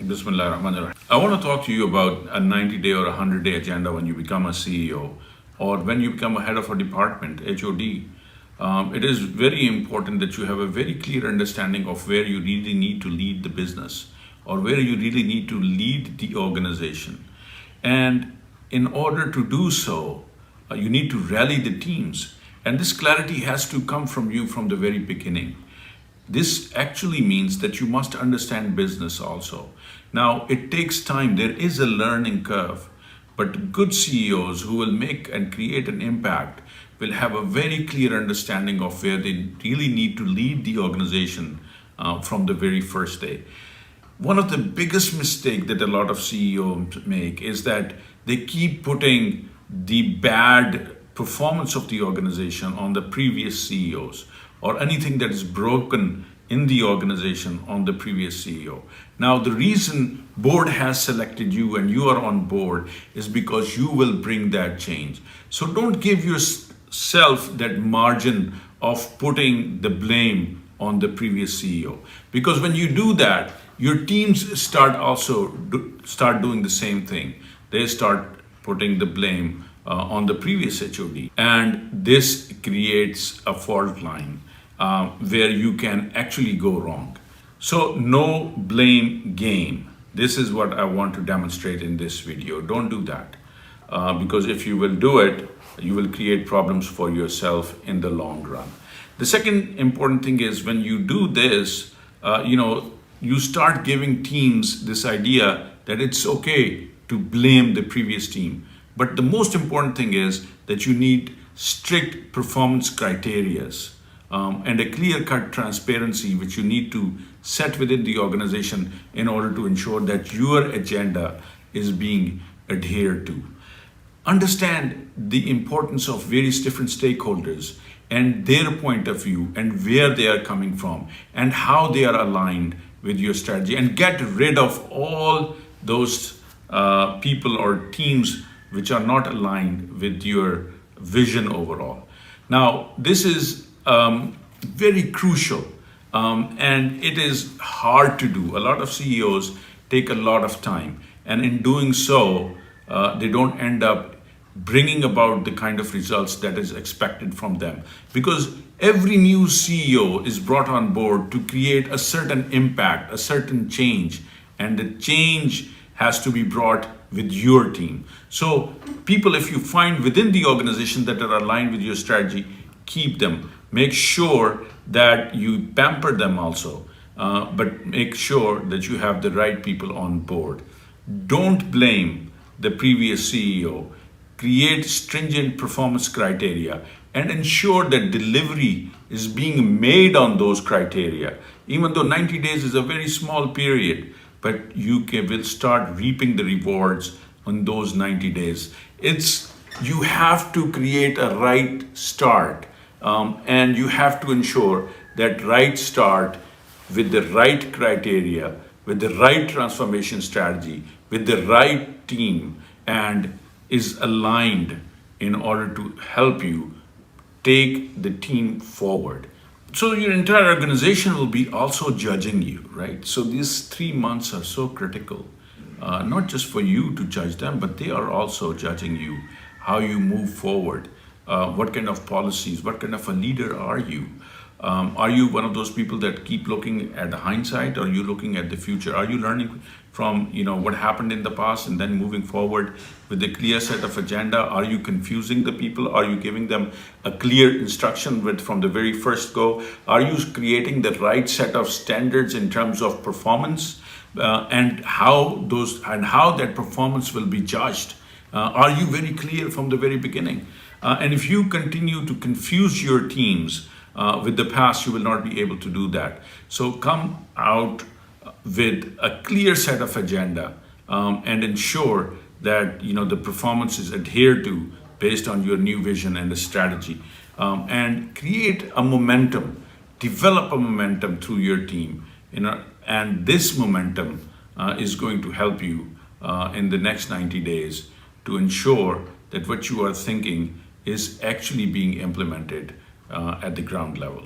Bismillahirrahmanirrahim. I want to talk to you about a 90-day or a 100-day agenda when you become a CEO or when you become a head of a department, HOD. It is very important that you have a very clear understanding of where you really need to lead the business or where you really need to lead the organization. And in order to do so, you need to rally the teams. And this clarity has to come from you from the very beginning. This actually means that you must understand business also. Now, it takes time. There is a learning curve, but good CEOs who will make and create an impact will have a very clear understanding of where they really need to lead the organization from the very first day. One of the biggest mistakes that a lot of CEOs make is that they keep putting the bad performance of the organization on the previous CEOs, or anything that is broken in the organization on the previous CEO. Now, the reason board has selected you and you are on board is because you will bring that change. So don't give yourself that margin of putting the blame on the previous CEO. Because when you do that, your teams start doing the same thing. They start putting the blame on the previous HOD. And this creates a fault line where you can actually go wrong. So no blame game. This is what I want to demonstrate in this video. Don't do that. Because if you will do it, you will create problems for yourself in the long run. The second important thing is when you do this, you start giving teams this idea that it's okay to blame the previous team. But the most important thing is that you need strict performance criteria and a clear-cut transparency which you need to set within the organization in order to ensure that your agenda is being adhered to. Understand the importance of various different stakeholders and their point of view and where they are coming from and how they are aligned with your strategy, and get rid of all those people or teams which are not aligned with your vision overall. Now, this is very crucial and it is hard to do. A lot of CEOs take a lot of time, and in doing so, they don't end up bringing about the kind of results that is expected from them. Because every new CEO is brought on board to create a certain impact, a certain change, and the change has to be brought with your team. So people, if you find within the organization that are aligned with your strategy, keep them. Make sure that you pamper them also, but make sure that you have the right people on board. Don't blame the previous CEO. Create stringent performance criteria and ensure that delivery is being made on those criteria. Even though 90 days is a very small period, but you will start reaping the rewards on those 90 days. You have to create a right start, and you have to ensure that right start with the right criteria, with the right transformation strategy, with the right team, and is aligned in order to help you take the team forward. So your entire organization will be also judging you, right? So these 3 months are so critical, not just for you to judge them, but they are also judging you, how you move forward, what kind of policies, what kind of a leader are you? Are you one of those people that keep looking at the hindsight, or are you looking at the future? Are you learning from what happened in the past and then moving forward with a clear set of agenda? Are you confusing the people? Are you giving them a clear instruction from the very first go? Are you creating the right set of standards in terms of performance and how that performance will be judged? Are you very clear from the very beginning? And if you continue to confuse your teams with the past, you will not be able to do that. So come out with a clear set of agenda and ensure that the performance is adhered to based on your new vision and the strategy, and create a momentum, develop a momentum through your team, and this momentum is going to help you in the next 90 days to ensure that what you are thinking is actually being implemented at the ground level.